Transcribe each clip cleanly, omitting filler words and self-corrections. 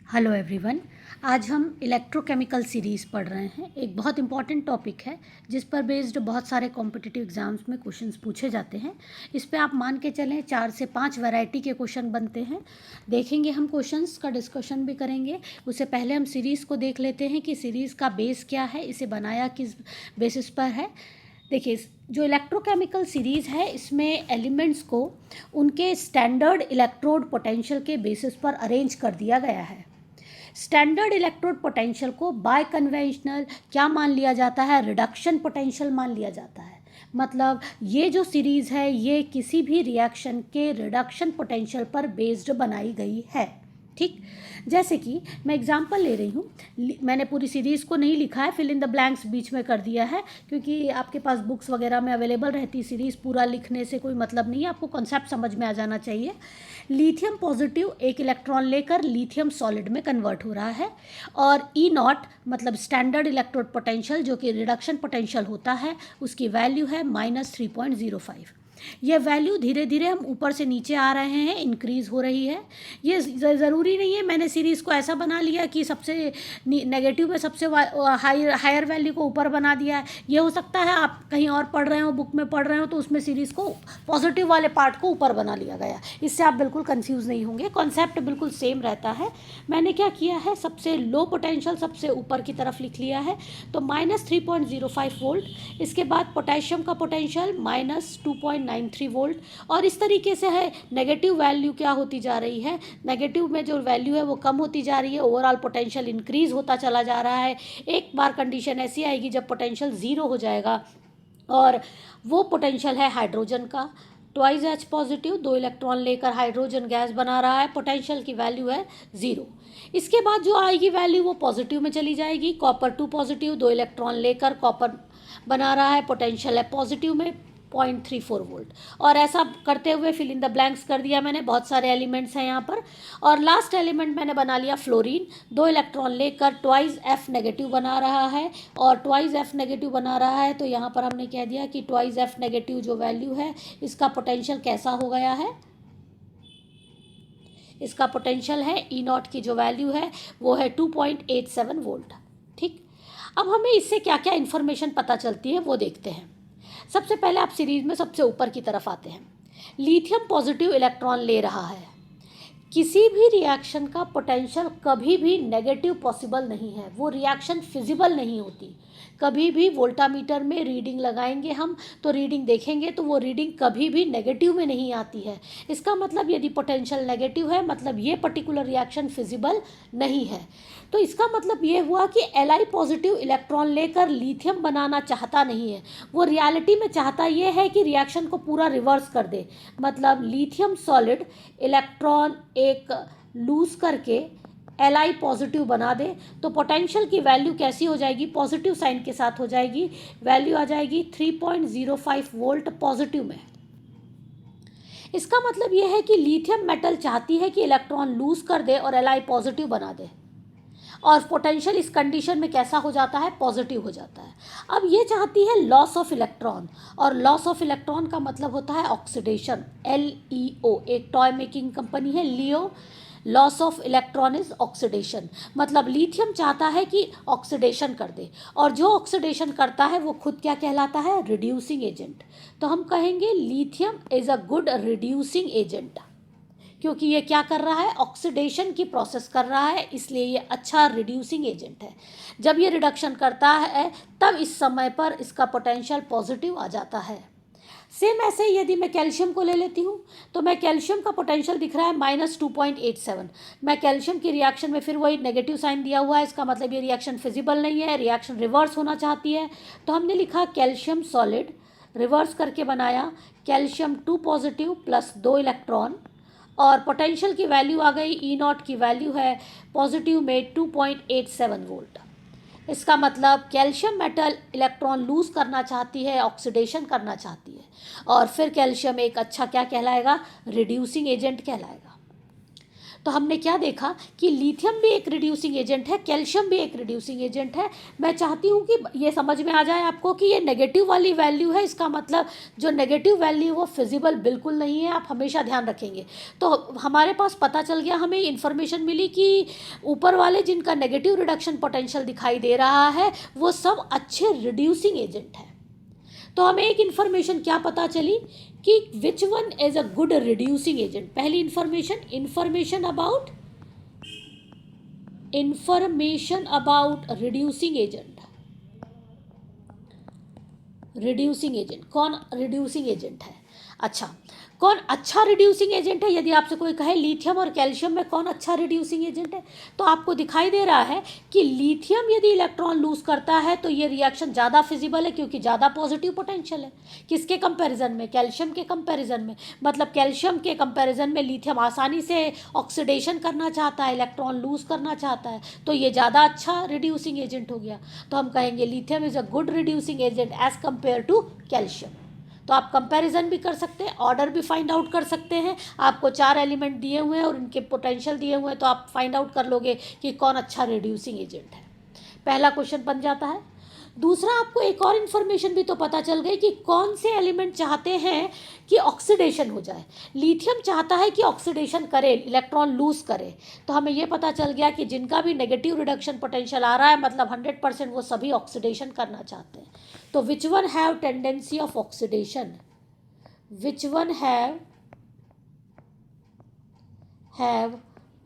Hello everyone. आज हम electrochemical series पढ़ रहे हैं। एक बहुत इंपॉर्टेंट टॉपिक है जिस पर बेस्ड बहुत सारे कॉम्पिटिटिव एग्जाम्स में क्वेश्चंस पूछे जाते हैं। इस पे आप मान के चलें 4 से 5 वैरायटी के क्वेश्चन बनते हैं। देखेंगे हम, क्वेश्चंस का डिस्कशन भी करेंगे। उससे पहले हम सीरीज़ को देख लेते हैं कि सीरीज़ का बेस क्या है, इसे बनाया किस बेसिस पर है। देखिए, जो इलेक्ट्रोकेमिकल सीरीज़ है इसमें एलिमेंट्स को उनके स्टैंडर्ड इलेक्ट्रोड पोटेंशियल के बेसिस पर अरेंज कर दिया गया है। स्टैंडर्ड इलेक्ट्रोड पोटेंशियल को बाय कन्वेंशनल क्या मान लिया जाता है? रिडक्शन पोटेंशियल मान लिया जाता है। मतलब ये जो सीरीज़ है ये किसी भी रिएक्शन के रिडक्शन पोटेंशियल पर बेस्ड बनाई गई है। ठीक, जैसे कि मैं एग्जांपल ले रही हूँ। मैंने पूरी सीरीज़ को नहीं लिखा है, फिल इन द ब्लैंक्स बीच में कर दिया है, क्योंकि आपके पास बुक्स वगैरह में अवेलेबल रहती सीरीज़। पूरा लिखने से कोई मतलब नहीं है, आपको कॉन्सेप्ट समझ में आ जाना चाहिए। लिथियम पॉजिटिव एक इलेक्ट्रॉन लेकर लिथियम सॉलिड में कन्वर्ट हो रहा है, और ई नॉट मतलब स्टैंडर्ड इलेक्ट्रोड पोटेंशियल जो कि रिडक्शन पोटेंशियल होता है, उसकी वैल्यू है -3.05। यह वैल्यू धीरे धीरे हम ऊपर से नीचे आ रहे हैं, इंक्रीज़ हो रही है। ये ज़रूरी नहीं है मैंने सीरीज़ को ऐसा बना लिया कि सबसे नेगेटिव में सबसे हायर वैल्यू को ऊपर बना दिया है। ये हो सकता है आप कहीं और पढ़ रहे हो, बुक में पढ़ रहे हो, तो उसमें सीरीज़ को पॉजिटिव वाले पार्ट को ऊपर बना लिया गया। इससे आप बिल्कुल कंफ्यूज नहीं होंगे, कॉन्सेप्ट बिल्कुल सेम रहता है। मैंने क्या किया है, सबसे लो पोटेंशियल सबसे ऊपर की तरफ लिख लिया है, तो -3.05 वोल्ट। इसके बाद पोटेशियम का पोटेंशियल -2.93 वोल्ट। और इस तरीके से है, नेगेटिव वैल्यू क्या होती जा रही है, नेगेटिव में जो वैल्यू है वो कम होती जा रही है, ओवरऑल पोटेंशियल इंक्रीज होता चला जा रहा है। एक बार कंडीशन ऐसी आएगी जब पोटेंशियल ज़ीरो हो जाएगा, और वो पोटेंशियल है हाइड्रोजन का। ट्वाइस H पॉजिटिव 2 इलेक्ट्रॉन लेकर हाइड्रोजन गैस बना रहा है, पोटेंशियल की वैल्यू है 0। इसके बाद जो आएगी वैल्यू वो पॉजिटिव में चली जाएगी। कॉपर 2 पॉजिटिव 2 इलेक्ट्रॉन लेकर कॉपर बना रहा है, पोटेंशियल है पॉजिटिव में 0.34 वोल्ट। और ऐसा करते हुए फिल इन द ब्लैंक्स कर दिया मैंने, बहुत सारे एलिमेंट्स हैं यहाँ पर। और लास्ट एलिमेंट मैंने बना लिया फ्लोरीन, 2 इलेक्ट्रॉन लेकर ट्वाइस F नेगेटिव बना रहा है, और ट्वाइस F नेगेटिव बना रहा है, तो यहाँ पर हमने कह दिया कि ट्वाइस F नेगेटिव जो वैल्यू है इसका पोटेंशियल कैसा हो गया है। इसका पोटेंशियल है ई नॉट की जो वैल्यू है वो है 2.87 वोल्ट। ठीक, अब हमें इससे क्या क्या इन्फॉर्मेशन पता चलती है वो देखते हैं। सबसे पहले आप सीरीज में सबसे ऊपर की तरफ आते हैं। लिथियम पॉजिटिव इलेक्ट्रॉन ले रहा है। किसी भी रिएक्शन का पोटेंशियल कभी भी नेगेटिव पॉसिबल नहीं है, वो रिएक्शन फिजिबल नहीं होती। कभी भी वोल्टामीटर में रीडिंग लगाएंगे हम तो रीडिंग देखेंगे तो वो रीडिंग कभी भी नेगेटिव में नहीं आती है। इसका मतलब यदि पोटेंशियल नेगेटिव है मतलब ये पर्टिकुलर रिएक्शन फिजिबल नहीं है। तो इसका मतलब ये हुआ कि Li पॉजिटिव इलेक्ट्रॉन लेकर लिथियम बनाना चाहता नहीं है, वो रियलिटी में चाहता ये है कि रिएक्शन को पूरा रिवर्स कर दे। मतलब लिथियम सॉलिड इलेक्ट्रॉन एक लूज करके Li पॉजिटिव बना दे, तो पोटेंशियल की वैल्यू कैसी हो जाएगी, पॉजिटिव साइन के साथ हो जाएगी। वैल्यू आ जाएगी 3.05 वोल्ट पॉजिटिव में। इसका मतलब यह है कि लिथियम मेटल चाहती है कि इलेक्ट्रॉन लूज कर दे और Li पॉजिटिव बना दे, और पोटेंशियल इस कंडीशन में कैसा हो जाता है, पॉजिटिव हो जाता है। अब ये चाहती है लॉस ऑफ इलेक्ट्रॉन, और लॉस ऑफ इलेक्ट्रॉन का मतलब होता है ऑक्सीडेशन। LEO एक टॉय मेकिंग कंपनी है Leo, loss of electron is oxidation. मतलब लिथियम चाहता है कि ऑक्सीडेशन कर दे, और जो ऑक्सीडेशन करता है वो खुद क्या कहलाता है, रिड्यूसिंग एजेंट। तो हम कहेंगे lithium is a good reducing agent, क्योंकि ये क्या कर रहा है, ऑक्सीडेशन की प्रोसेस कर रहा है, इसलिए ये अच्छा रिड्यूसिंग एजेंट है। जब ये रिडक्शन करता है तब इस समय पर इसका पोटेंशियल पॉजिटिव आ जाता है। सेम ऐसे यदि मैं कैल्शियम को ले लेती हूँ तो मैं कैल्शियम का पोटेंशियल दिख रहा है -2.87। मैं कैल्शियम की रिएक्शन में फिर वही नेगेटिव साइन दिया हुआ है, इसका मतलब ये रिएक्शन फिजिबल नहीं है, रिएक्शन रिवर्स होना चाहती है। तो हमने लिखा कैल्शियम सॉलिड, रिवर्स करके बनाया कैल्शियम 2 पॉजिटिव प्लस 2 इलेक्ट्रॉन, और पोटेंशियल की वैल्यू आ गई, ई नॉट की वैल्यू है पॉजिटिव में 2.87 वोल्ट। इसका मतलब कैल्शियम मेटल इलेक्ट्रॉन लूज करना चाहती है, ऑक्सीडेशन करना चाहती है, और फिर कैल्शियम एक अच्छा क्या कहलाएगा, रिड्यूसिंग एजेंट कहलाएगा। तो हमने क्या देखा कि लिथियम भी एक रिड्यूसिंग एजेंट है, कैल्शियम भी एक रिड्यूसिंग एजेंट है। मैं चाहती हूँ कि ये समझ में आ जाए आपको कि ये नेगेटिव वाली वैल्यू है, इसका मतलब जो नेगेटिव वैल्यू वो फिजिबल बिल्कुल नहीं है, आप हमेशा ध्यान रखेंगे। तो हमारे पास पता चल गया, हमें इन्फॉर्मेशन मिली कि ऊपर वाले जिनका नेगेटिव रिडक्शन पोटेंशियल दिखाई दे रहा है वो सब अच्छे रिड्यूसिंग एजेंट है। तो हमें एक इन्फॉर्मेशन क्या पता चली कि which one is a good reducing agent. पहली information about reducing agent. Reducing agent कौन रिड्यूसिंग एजेंट है? अच्छा, कौन अच्छा रिड्यूसिंग एजेंट है? यदि आपसे कोई कहे लिथियम और कैल्शियम में कौन अच्छा रिड्यूसिंग एजेंट है, तो आपको दिखाई दे रहा है कि लिथियम यदि इलेक्ट्रॉन लूज करता है तो ये रिएक्शन ज़्यादा फिजिबल है क्योंकि ज़्यादा पॉजिटिव पोटेंशियल है। किसके कंपैरिजन में? कैल्शियम के कंपैरिजन में। मतलब कैल्शियम के कंपैरिजन में लिथियम आसानी से ऑक्सीडेशन करना चाहता है, इलेक्ट्रॉन लूज करना चाहता है, तो ये ज़्यादा अच्छा रिड्यूसिंग एजेंट हो गया। तो हम कहेंगे lithium is a good reducing agent as compare to calcium. तो आप कंपैरिजन भी कर सकते हैं, ऑर्डर भी फाइंड आउट कर सकते हैं। आपको 4 एलिमेंट दिए हुए हैं और उनके पोटेंशियल दिए हुए हैं, तो आप फाइंड आउट कर लोगे कि कौन अच्छा रिड्यूसिंग एजेंट है। पहला क्वेश्चन बन जाता है। दूसरा, आपको एक और इन्फॉर्मेशन भी तो पता चल गई कि कौन से एलिमेंट चाहते हैं कि ऑक्सीडेशन हो जाए। लिथियम चाहता है कि ऑक्सीडेशन करे, इलेक्ट्रॉन लूज करे। तो हमें ये पता चल गया कि जिनका भी नेगेटिव रिडक्शन पोटेंशियल आ रहा है, मतलब 100%, वो सभी ऑक्सीडेशन करना चाहते हैं। तो which one have tendency of oxidation? Which one have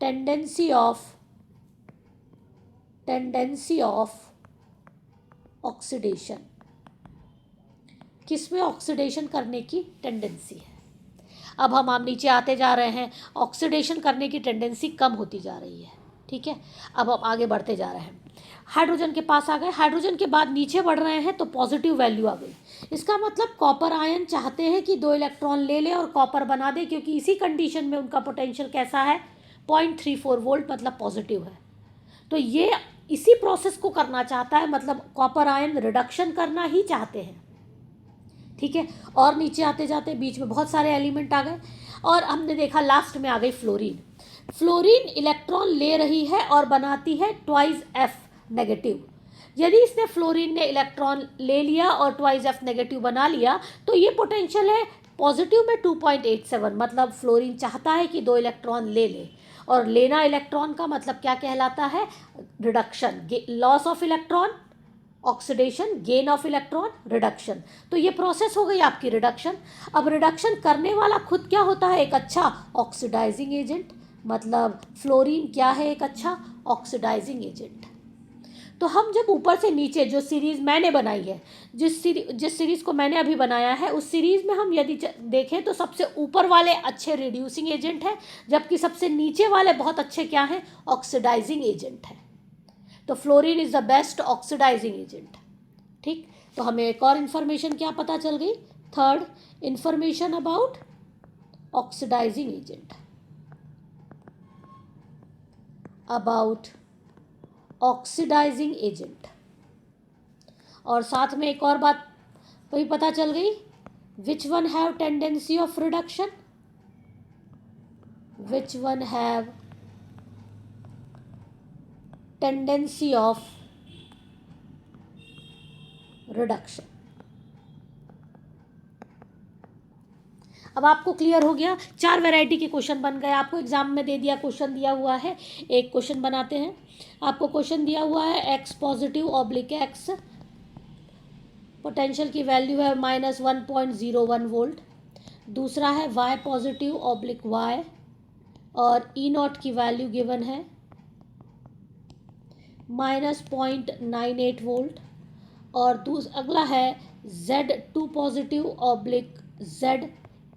tendency of oxidation? किसमें ऑक्सीडेशन करने की टेंडेंसी है? अब हम नीचे आते जा रहे हैं, ऑक्सीडेशन करने की टेंडेंसी कम होती जा रही है। ठीक है, अब हम आगे बढ़ते जा रहे हैं, हाइड्रोजन के पास आ गए। हाइड्रोजन के बाद नीचे बढ़ रहे हैं तो पॉजिटिव वैल्यू आ गई। इसका मतलब कॉपर आयन चाहते हैं कि 2 इलेक्ट्रॉन ले ले और कॉपर बना दे, क्योंकि इसी कंडीशन में उनका पोटेंशियल कैसा है? 0.34 वोल्ट, मतलब पॉजिटिव है। तो ये इसी प्रोसेस को करना चाहता है, मतलब कॉपर आयन रिडक्शन करना ही चाहते हैं। ठीक है, और नीचे आते जाते बीच में बहुत सारे एलिमेंट आ गए और हमने देखा लास्ट में आ गई फ्लोरीन। फ्लोरीन इलेक्ट्रॉन ले रही है और बनाती है ट्वाइस एफ नेगेटिव। यदि इसने फ्लोरीन ने इलेक्ट्रॉन ले लिया और ट्वाइस एफ नेगेटिव बना लिया तो ये पोटेंशियल है पॉजिटिव में 2.87, मतलब फ्लोरीन चाहता है कि 2 इलेक्ट्रॉन ले ले, और लेना इलेक्ट्रॉन का मतलब क्या कहलाता है? Reduction. Loss of electron oxidation, gain of electron reduction. तो ये प्रोसेस हो गई आपकी रिडक्शन। अब रिडक्शन करने वाला खुद क्या होता है? एक अच्छा ऑक्सीडाइजिंग एजेंट। मतलब फ्लोरीन क्या है? एक अच्छा ऑक्सीडाइजिंग एजेंट। तो हम जब ऊपर से नीचे जो सीरीज़ मैंने बनाई है, जिस सीरीज़ को मैंने अभी बनाया है, उस सीरीज़ में हम यदि देखें तो सबसे ऊपर वाले अच्छे रिड्यूसिंग एजेंट हैं, जबकि सबसे नीचे वाले बहुत अच्छे क्या हैं? ऑक्सीडाइजिंग एजेंट हैं। तो fluorine is the best oxidising agent. ठीक, तो हमें एक और इन्फॉर्मेशन क्या पता चल गई? Third, information about oxidising agent. About oxidising agent. और साथ में एक और बात वही पता चल गई, which one have tendency of reduction? Which one have tendency of reduction. अब आपको क्लियर हो गया, 4 वैरायटी के क्वेश्चन बन गए। आपको एग्जाम में दे दिया, क्वेश्चन दिया हुआ है, एक क्वेश्चन बनाते हैं। आपको क्वेश्चन दिया हुआ है x positive oblique x, potential की वैल्यू है -1.01 वोल्ट। दूसरा है वाई पॉजिटिव ऑब्लिक वाई और ई नॉट की वैल्यू गिवन है -0.98 वोल्ट। और अगला है Z2 positive oblique Z,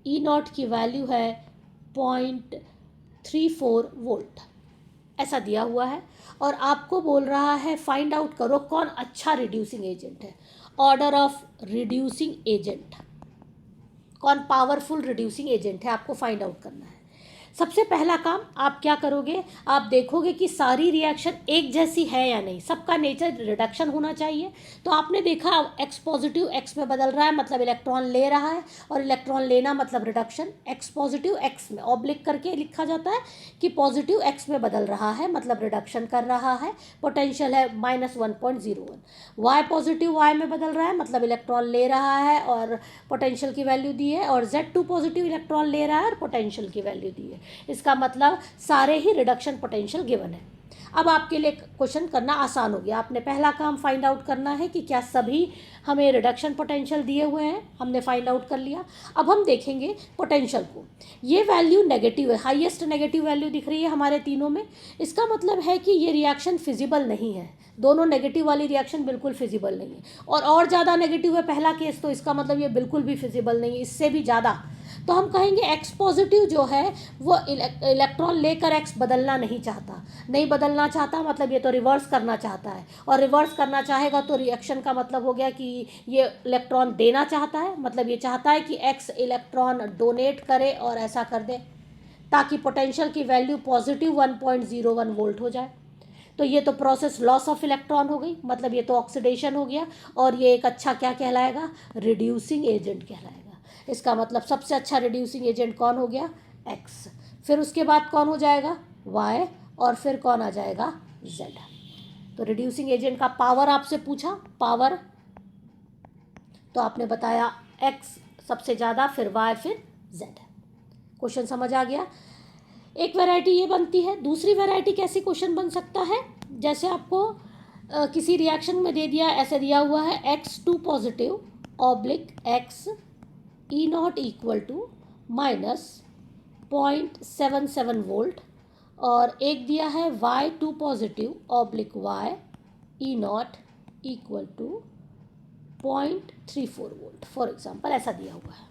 E not की वैल्यू है 0.34 वोल्ट। ऐसा दिया हुआ है और आपको बोल रहा है फाइंड आउट करो कौन अच्छा रिड्यूसिंग एजेंट है। ऑर्डर ऑफ रिड्यूसिंग एजेंट, कौन पावरफुल रिड्यूसिंग एजेंट है, आपको फाइंड आउट करना है। सबसे पहला काम आप क्या करोगे, आप देखोगे कि सारी रिएक्शन एक जैसी है या नहीं, सबका नेचर रिडक्शन होना चाहिए। तो आपने देखा एक्स पॉजिटिव एक्स में बदल रहा है मतलब इलेक्ट्रॉन ले रहा है, और इलेक्ट्रॉन लेना मतलब रिडक्शन। एक्स पॉजिटिव एक्स में ऑब्लिक करके लिखा जाता है कि पॉजिटिव एक्स में बदल रहा है मतलब रिडक्शन कर रहा है, पोटेंशियल है -1.01। वाई पॉजिटिव वाई में बदल रहा है मतलब इलेक्ट्रॉन ले रहा है और पोटेंशियल की वैल्यू दी है, और Z2 पॉजिटिव इलेक्ट्रॉन ले रहा है और पोटेंशियल की वैल्यू दी है। इसका मतलब सारे ही रिडक्शन पोटेंशियल गिवन है। अब आपके लिए क्वेश्चन करना आसान हो गया। आपने पहला काम फाइंड आउट करना है कि क्या सभी हमें रिडक्शन पोटेंशियल दिए हुए हैं, हमने फाइंड आउट कर लिया। अब हम देखेंगे पोटेंशियल को। ये वैल्यू नेगेटिव है, हाईएस्ट नेगेटिव वैल्यू दिख रही है हमारे तीनों में। इसका मतलब है कि ये रिएक्शन फिजिबल नहीं है, दोनों नेगेटिव वाली रिएक्शन बिल्कुल फिजिबल नहीं है। और ज़्यादा नेगेटिव है पहला केस, तो इसका मतलब ये बिल्कुल भी फिजिबल नहीं है, इससे भी ज़्यादा। तो हम कहेंगे एक्स पॉजिटिव जो है वो इलेक्ट्रॉन लेकर एक्स बदलना नहीं चाहता। नहीं बदलना चाहता मतलब ये तो रिवर्स करना चाहता है, और रिवर्स करना चाहेगा तो रिएक्शन का मतलब हो गया कि ये इलेक्ट्रॉन देना चाहता है, मतलब ये चाहता है कि एक्स इलेक्ट्रॉन डोनेट करे और ऐसा कर दे ताकि पोटेंशियल की वैल्यू पॉजिटिव 1.01 वोल्ट हो जाए। तो ये तो प्रोसेस लॉस ऑफ इलेक्ट्रॉन हो गई, मतलब ये तो ऑक्सीडेशन हो गया, और ये एक अच्छा क्या कहलाएगा, रिड्यूसिंग एजेंट कहलाएगा। इसका मतलब सबसे अच्छा रिड्यूसिंग एजेंट कौन हो गया, एक्स। फिर उसके बाद कौन हो जाएगा, वाई, और फिर कौन आ जाएगा, जेड। तो रिड्यूसिंग एजेंट का पावर आपसे पूछा, पावर तो आपने बताया एक्स सबसे ज़्यादा, फिर वाई, फिर जेड। क्वेश्चन समझ आ गया। एक वैरायटी ये बनती है। दूसरी वैरायटी कैसी क्वेश्चन बन सकता है, जैसे आपको किसी रिएक्शन में दे दिया, ऐसे दिया हुआ है X2 positive oblique X E not equal to -0.77 volt, और एक दिया है Y2 positive oblique Y E not equal to 0.34 volt for example, ऐसा दिया हुआ है।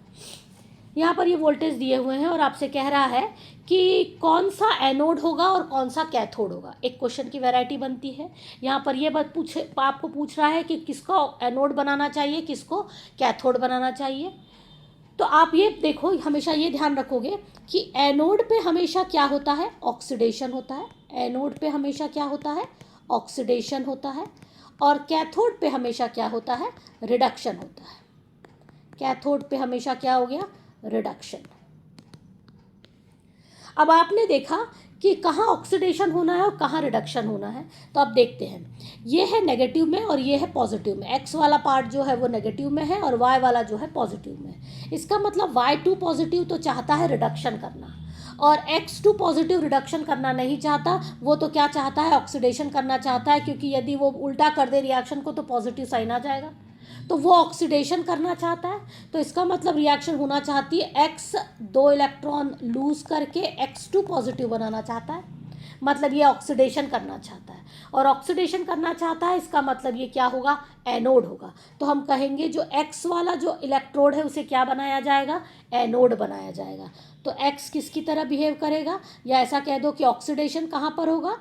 यहाँ पर ये वोल्टेज दिए हुए हैं और आपसे कह रहा है कि कौन सा एनोड होगा और कौन सा कैथोड होगा। एक क्वेश्चन की वैरायटी बनती है। यहाँ पर ये बात आपको पूछ रहा है कि किसको एनोड बनाना चाहिए, किसको कैथोड बनाना चाहिए। तो आप ये देखो, हमेशा ये ध्यान रखोगे कि एनोड पे हमेशा क्या होता है, ऑक्सीडेशन होता है। एनोड पे हमेशा क्या होता है, ऑक्सीडेशन होता है। और कैथोड पे हमेशा क्या होता है, रिडक्शन होता है। कैथोड पे हमेशा क्या हो गया, रिडक्शन। अब आपने देखा कि कहाँ ऑक्सीडेशन होना है और कहाँ रिडक्शन होना है। तो अब देखते हैं, ये है नेगेटिव में और ये है पॉजिटिव में। एक्स वाला पार्ट जो है वो नेगेटिव में है और वाई वाला जो है पॉजिटिव में है। इसका मतलब Y2 पॉजिटिव तो चाहता है रिडक्शन करना, और X2 पॉजिटिव रिडक्शन करना नहीं चाहता, वो तो क्या चाहता है, ऑक्सीडेशन करना चाहता है, क्योंकि यदि वो उल्टा कर दे रिएक्शन को तो पॉजिटिव साइन आ जाएगा। तो वो ऑक्सीडेशन करना चाहता है, तो इसका मतलब रिएक्शन होना चाहती है एक्स 2 इलेक्ट्रॉन लूज करके X2 पॉजिटिव बनाना चाहता है, मतलब ये ऑक्सीडेशन करना चाहता है। और ऑक्सीडेशन करना चाहता है, इसका मतलब ये क्या होगा, एनोड होगा। तो हम कहेंगे जो एक्स वाला जो इलेक्ट्रोड है उसे क्या बनाया जाएगा, एनोड बनाया जाएगा। तो एक्स किसकी तरह बिहेव करेगा, या ऐसा कह दो कि ऑक्सीडेशन कहाँ पर होगा,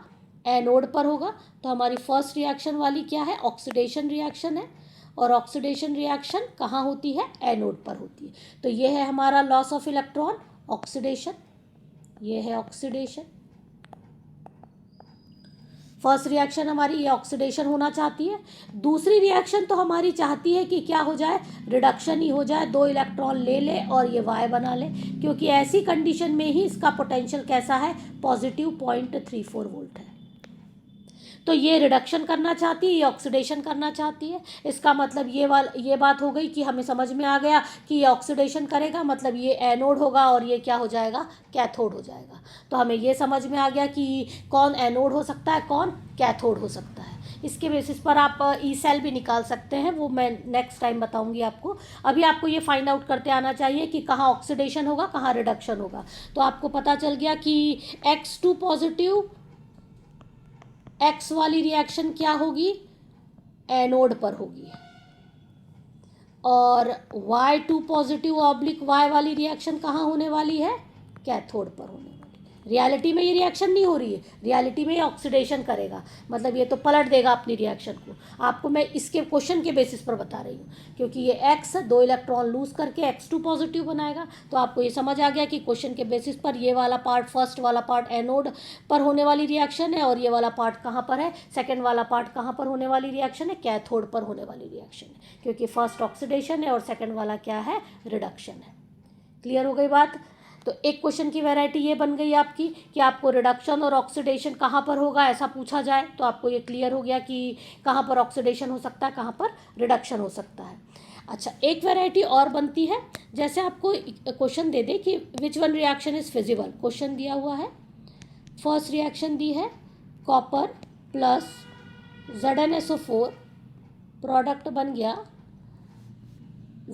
एनोड पर होगा। तो हमारी फर्स्ट रिएक्शन वाली क्या है, ऑक्सीडेशन रिएक्शन है, और ऑक्सीडेशन रिएक्शन कहाँ होती है, एनोड पर होती है। तो ये है हमारा लॉस ऑफ इलेक्ट्रॉन, ऑक्सीडेशन। ये है ऑक्सीडेशन। फर्स्ट रिएक्शन हमारी ये ऑक्सीडेशन होना चाहती है। दूसरी रिएक्शन तो हमारी चाहती है कि क्या हो जाए, रिडक्शन ही हो जाए, 2 इलेक्ट्रॉन ले ले और ये वाई बना ले, क्योंकि ऐसी कंडीशन में ही इसका पोटेंशियल कैसा है, पॉजिटिव 0.34 वोल्ट है। तो ये रिडक्शन करना चाहती है, ये ऑक्सीडेशन करना चाहती है। इसका मतलब ये बात हो गई कि हमें समझ में आ गया कि ये ऑक्सीडेशन करेगा, मतलब ये एनोड होगा, और ये क्या हो जाएगा, कैथोड हो जाएगा। तो हमें ये समझ में आ गया कि कौन एनोड हो सकता है, कौन कैथोड हो सकता है। इसके बेसिस पर आप ई सेल भी निकाल सकते हैं, वो मैं नेक्स्ट टाइम बताऊंगी आपको। अभी आपको ये फाइंड आउट करते आना चाहिए कि कहाँ ऑक्सीडेशन होगा, कहाँ रिडक्शन होगा। तो आपको पता चल गया कि X2 पॉजिटिव एक्स वाली रिएक्शन क्या होगी, एनोड पर होगी, और Y2 पॉजिटिव ऑब्लिक वाई वाली रिएक्शन कहाँ होने वाली है, कैथोड पर होने वाली रियलिटी में ये रिएक्शन नहीं हो रही है, रियलिटी में ये ऑक्सीडेशन करेगा, मतलब ये तो पलट देगा अपनी रिएक्शन को। आपको मैं इसके क्वेश्चन के बेसिस पर बता रही हूँ, क्योंकि ये x 2 इलेक्ट्रॉन लूज करके x2 पॉजिटिव बनाएगा। तो आपको ये समझ आ गया कि क्वेश्चन के बेसिस पर ये वाला पार्ट, फर्स्ट वाला पार्ट एनोड पर होने वाली रिएक्शन है, और ये वाला पार्ट कहाँ पर है, सेकेंड वाला पार्ट कहाँ पर होने वाली रिएक्शन है, कैथोड पर होने वाली रिएक्शन है, क्योंकि फर्स्ट ऑक्सीडेशन है और सेकेंड वाला क्या है, रिडक्शन है। क्लियर हो गई बात। तो एक क्वेश्चन की वैरायटी ये बन गई आपकी कि आपको रिडक्शन और ऑक्सीडेशन कहाँ पर होगा ऐसा पूछा जाए, तो आपको ये क्लियर हो गया कि कहाँ पर ऑक्सीडेशन हो सकता है, कहाँ पर रिडक्शन हो सकता है। अच्छा, एक वैरायटी और बनती है, जैसे आपको क्वेश्चन दे दे कि which one reaction is feasible. Question दिया हुआ है, फर्स्ट रिएक्शन दी है कॉपर प्लस ZnSO4, प्रोडक्ट बन गया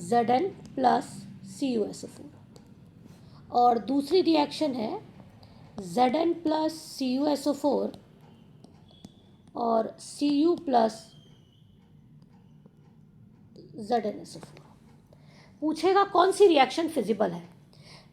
Zn प्लस CuSO4, और दूसरी रिएक्शन है Zn प्लस CuSO4 और Cu प्लस ZnSO4। पूछेगा कौन सी रिएक्शन फिजिबल है।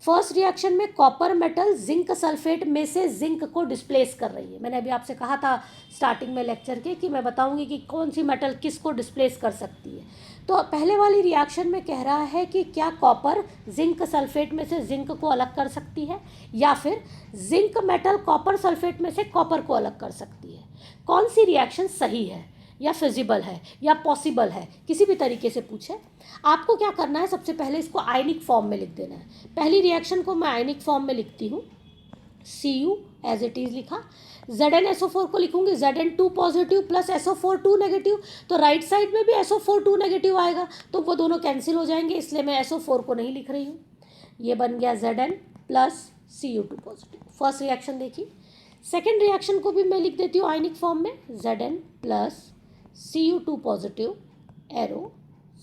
फर्स्ट रिएक्शन में कॉपर मेटल जिंक सल्फेट में से जिंक को डिस्प्लेस कर रही है। मैंने अभी आपसे कहा था स्टार्टिंग में लेक्चर के कि मैं बताऊंगी कि कौन सी मेटल किसको डिस्प्लेस कर सकती है। तो पहले वाली रिएक्शन में कह रहा है कि क्या कॉपर जिंक सल्फेट में से जिंक को अलग कर सकती है, या फिर जिंक मेटल कॉपर सल्फेट में से कॉपर को अलग कर सकती है। कौन सी रिएक्शन सही है या फिजिबल है या पॉसिबल है, किसी भी तरीके से पूछे, आपको क्या करना है, सबसे पहले इसको आयनिक फॉर्म में लिख देना है। पहली रिएक्शन को मैं आयनिक फॉर्म में लिखती हूँ, Cu एज इट इज़ लिखा। ZnSO4 को लिखूंगी Zn2 positive plus SO4 2 negative, तो राइट साइड में भी SO4 2 नेगेटिव आएगा, तो वो दोनों कैंसिल हो जाएंगे, इसलिए मैं SO4 को नहीं लिख रही हूँ। ये बन गया Zn plus Cu2 positive. First reaction देखी। सेकेंड रिएक्शन को भी मैं लिख देती हूँ आयनिक फॉर्म में, Zn plus Cu2 positive arrow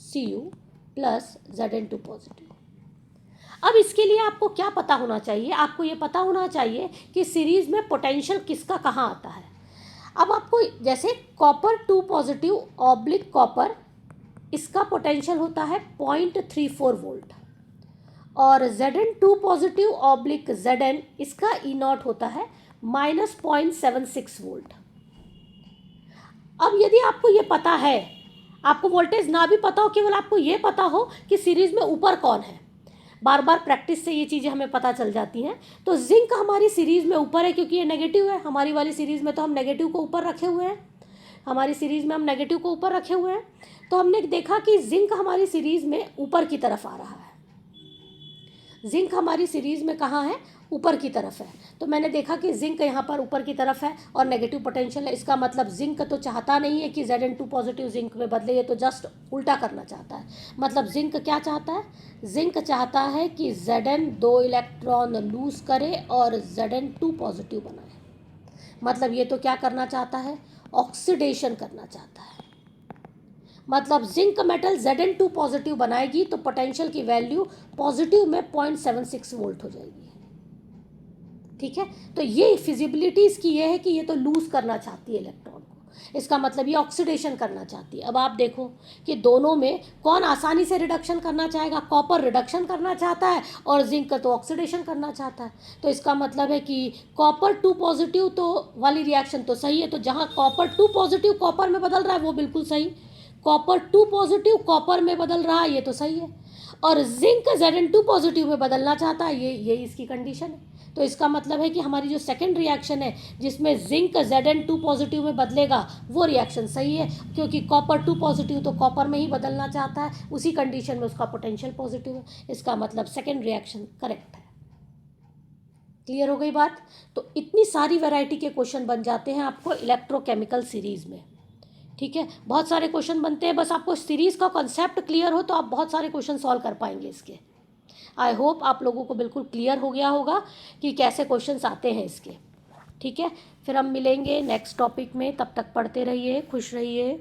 Cu plus Zn2 positive. अब इसके लिए आपको क्या पता होना चाहिए, आपको ये पता होना चाहिए कि सीरीज में पोटेंशियल किसका कहाँ आता है। अब आपको जैसे कॉपर 2 पॉजिटिव ऑब्लिक कॉपर, इसका पोटेंशियल होता है 0.34 वोल्ट, और Zn2 पॉजिटिव ऑब्लिक Zn, इसका E0 होता है -0.76 वोल्ट। अब यदि आपको ये पता है, आपको वोल्टेज ना भी पता हो, केवल आपको ये पता हो कि सीरीज में ऊपर कौन है, बार बार प्रैक्टिस से ये चीज़ें हमें पता चल जाती हैं। तो जिंक हमारी सीरीज में ऊपर है क्योंकि ये नेगेटिव है, हमारी वाली सीरीज में तो हम नेगेटिव को ऊपर रखे हुए हैं, हमारी सीरीज में हम नेगेटिव को ऊपर रखे हुए हैं। तो हमने देखा कि जिंक हमारी सीरीज में ऊपर की तरफ आ रहा है। जिंक हमारी सीरीज में कहाँ है, ऊपर की तरफ है। तो मैंने देखा कि जिंक यहाँ पर ऊपर की तरफ है और नेगेटिव पोटेंशियल है। इसका मतलब जिंक तो चाहता नहीं है कि Zn2 पॉजिटिव जिंक में बदले, ये तो जस्ट उल्टा करना चाहता है। मतलब जिंक क्या चाहता है, जिंक चाहता है कि Zn 2 इलेक्ट्रॉन लूज करे और Zn2 पॉजिटिव बनाए। मतलब ये तो क्या करना चाहता है, ऑक्सीडेशन करना चाहता है। मतलब जिंक मेटल Zn2 पॉजिटिव बनाएगी तो पोटेंशियल की वैल्यू पॉजिटिव में 0.76 वोल्ट हो जाएगी। ठीक है, तो ये फिजिबिलिटी इसकी ये है कि ये तो लूज करना चाहती है इलेक्ट्रॉन को, इसका मतलब ये ऑक्सीडेशन करना चाहती है। अब आप देखो कि दोनों में कौन आसानी से रिडक्शन करना चाहेगा, कॉपर रिडक्शन करना चाहता है और जिंक तो ऑक्सीडेशन करना चाहता है। तो इसका मतलब है कि कॉपर 2 पॉजिटिव तो वाली रिएक्शन तो सही है, तो जहाँ कॉपर 2 पॉजिटिव कॉपर में बदल रहा है वो बिल्कुल सही, कॉपर 2 पॉजिटिव कॉपर में बदल रहा है ये तो सही है, और जिंक Zn2 पॉजिटिव में बदलना चाहता है, ये इसकी कंडीशन है। तो इसका मतलब है कि हमारी जो सेकंड रिएक्शन है जिसमें जिंक Zn2 पॉजिटिव में बदलेगा वो रिएक्शन सही है, क्योंकि कॉपर 2 पॉजिटिव तो कॉपर में ही बदलना चाहता है, उसी कंडीशन में उसका पोटेंशियल पॉजिटिव है। इसका मतलब सेकंड रिएक्शन करेक्ट है। क्लियर हो गई बात। तो इतनी सारी वैरायटी के क्वेश्चन बन जाते हैं आपको इलेक्ट्रोकेमिकल सीरीज में। ठीक है, बहुत सारे क्वेश्चन बनते हैं, बस आपको सीरीज़ का कॉन्सेप्ट क्लियर हो तो आप बहुत सारे क्वेश्चन सॉल्व कर पाएंगे इसके। आई होप आप लोगों को बिल्कुल क्लियर हो गया होगा कि कैसे क्वेश्चंस आते हैं इसके। ठीक है, फिर हम मिलेंगे नेक्स्ट टॉपिक में, तब तक पढ़ते रहिए, खुश रहिए।